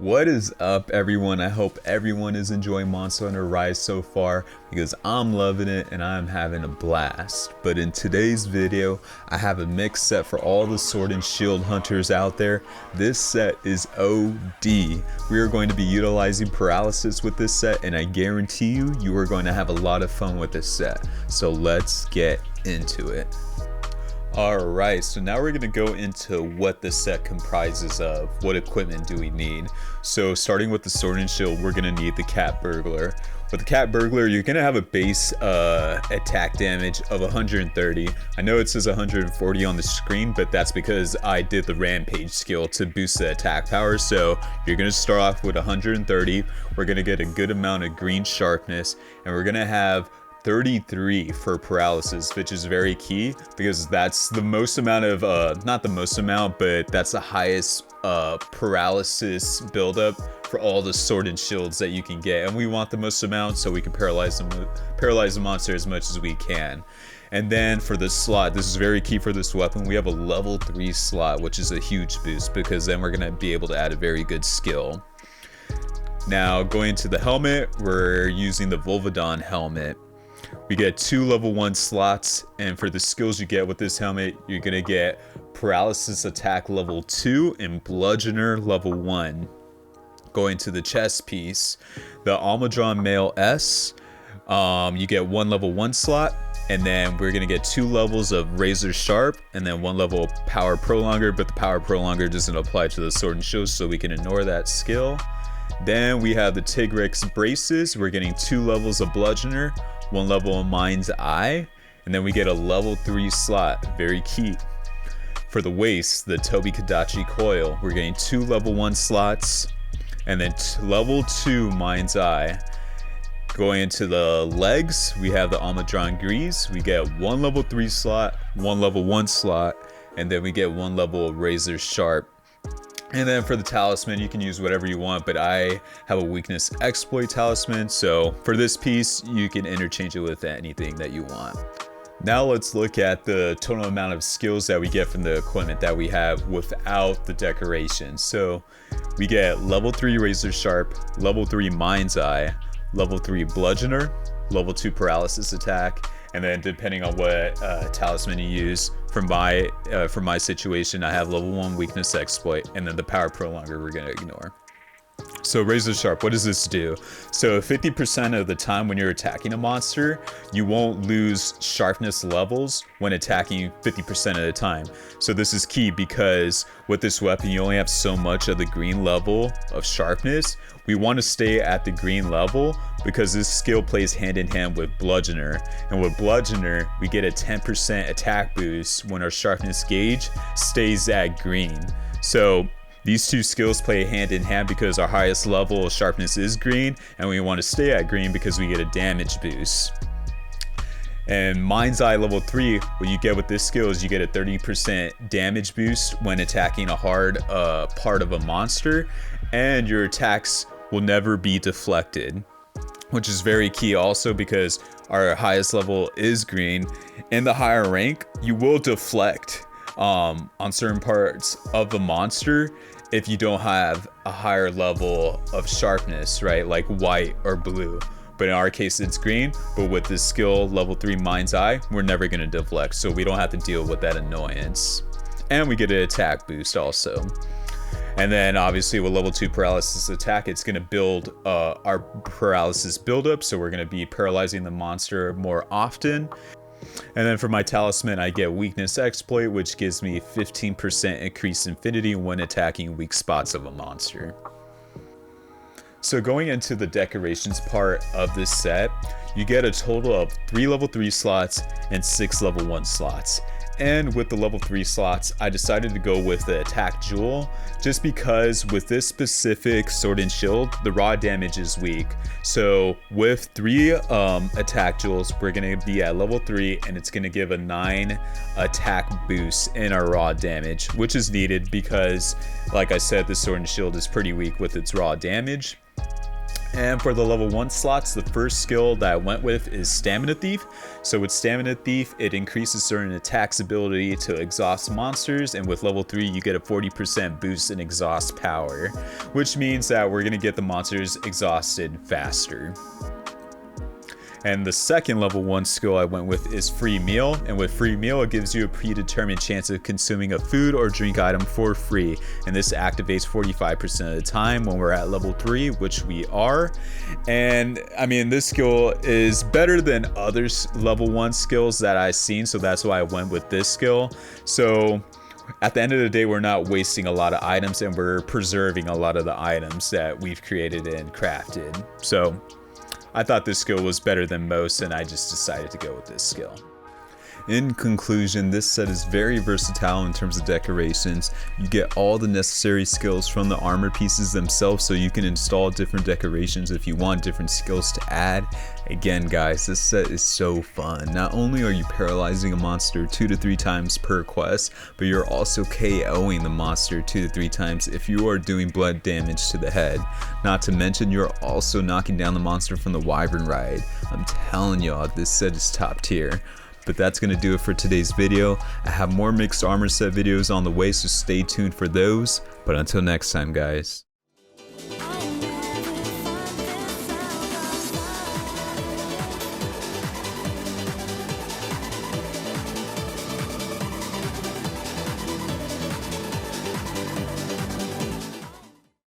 What is up, everyone? I hope everyone is enjoying Monster Hunter Rise so far, because I'm loving it and I'm having a blast. But in today's video, I have a mix set for all the Sword and Shield hunters out there. This set is OD. We are going to be utilizing Paralysis with this set, and I guarantee you are going to have a lot of fun with this set. So let's get into it. Alright, so now we're going to go into what the set comprises of. What equipment do we need? So starting with the Sword and Shield, we're going to need the Cat Burglar. With the Cat Burglar, you're going to have a base attack damage of 130. I know it says 140 on the screen, but that's because I did the Rampage skill to boost the attack power. So you're going to start off with 130. We're going to get a good amount of green sharpness, and we're going to have 33 for Paralysis, which is very key because that's the most amount of not the most amount, but that's the highest Paralysis buildup for all the Sword and Shields that you can get, and we want the most amount so we can paralyze the monster as much as we can. And then for the slot, this is very key for this weapon, we have a level 3 slot, which is a huge boost because then we're going to be able to add a very good skill. Now going to the helmet, we're using the Volvodon helmet. We get 2 level 1 slots, and for the skills you get with this helmet, you're going to get Paralysis Attack level 2 and Bludgeoner level 1. Going to the chest piece, the Almadron Male S, you get 1 level 1 slot, and then we're going to get 2 levels of Razor Sharp, and then 1 level of Power Prolonger, but the Power Prolonger doesn't apply to the Sword and Shield, so we can ignore that skill. Then we have the Tigrex Braces, we're getting 2 levels of Bludgeoner, 1 level of Mind's Eye, and then we get a level 3 slot, very key. For the waist, the Tobi Kadachi Coil, we're getting 2 level 1 slots, and then level 2 Mind's Eye. Going into the legs, we have the Almadron Grease, we get 1 level 3 slot, 1 level 1 slot, and then we get 1 level of Razor Sharp. And then for the talisman, you can use whatever you want, but I have a weakness exploit talisman, so for this piece, you can interchange it with anything that you want. Now let's look at the total amount of skills that we get from the equipment that we have without the decoration. So we get level 3 Razor Sharp, level 3 Mind's Eye, level 3 Bludgeoner, level 2 Paralysis Attack, and then depending on what talisman you use, for my situation, I have level 1 weakness exploit, and then the Power Prolonger we're gonna ignore. So Razor Sharp, what does this do? So 50% of the time when you're attacking a monster, you won't lose sharpness levels when attacking 50% of the time. So this is key because with this weapon, you only have so much of the green level of sharpness. We want to stay at the green level because this skill plays hand in hand with Bludgeoner. And with Bludgeoner, we get a 10% attack boost when our sharpness gauge stays at green. So these two skills play hand in hand because our highest level of sharpness is green, and we want to stay at green because we get a damage boost. And Mind's Eye level 3, what you get with this skill is you get a 30% damage boost when attacking a hard part of a monster, and your attacks will never be deflected, which is very key also because our highest level is green. In the higher rank, you will deflect on certain parts of the monster if you don't have a higher level of sharpness, right, like white or blue. But in our case it's green, but with this skill level 3 Mind's Eye, we're never going to deflect, so we don't have to deal with that annoyance, and we get an attack boost also. And then obviously with level 2 Paralysis Attack, it's going to build our paralysis buildup, so we're going to be paralyzing the monster more often. And then for my talisman, I get weakness exploit, which gives me 15% increased infinity when attacking weak spots of a monster. So going into the decorations part of this set, you get a total of 3 level 3 slots and 6 level 1 slots. And with the level 3 slots, I decided to go with the attack jewel just because with this specific Sword and Shield, the raw damage is weak. So with 3 attack jewels, we're going to be at level 3, and it's going to give a 9 attack boost in our raw damage, which is needed because, like I said, the Sword and Shield is pretty weak with its raw damage. And for the level 1 slots, the first skill that I went with is Stamina Thief. So with Stamina Thief, it increases certain attacks ability to exhaust monsters, and with level 3 you get a 40% boost in exhaust power, which means that we're going to get the monsters exhausted faster. And the second level 1 skill I went with is Free Meal, and with Free Meal it gives you a predetermined chance of consuming a food or drink item for free, and this activates 45% of the time when we're at level 3, which we are. And I mean, this skill is better than other level 1 skills that I've seen, so that's why I went with this skill. So at the end of the day, we're not wasting a lot of items, and we're preserving a lot of the items that we've created and crafted. So I thought this skill was better than most, and I just decided to go with this skill. In conclusion, this set is very versatile in terms of decorations. You get all the necessary skills from the armor pieces themselves, so you can install different decorations if you want different skills to add. Again guys, this set is so fun. Not only are you paralyzing a monster 2 to 3 times per quest, but you're also KOing the monster 2 to 3 times if you are doing blood damage to the head. Not to mention, you're also knocking down the monster from the wyvern ride. I'm telling y'all, this set is top tier. But that's going to do it for today's video. I have more mixed armor set videos on the way, so stay tuned for those. But until next time guys.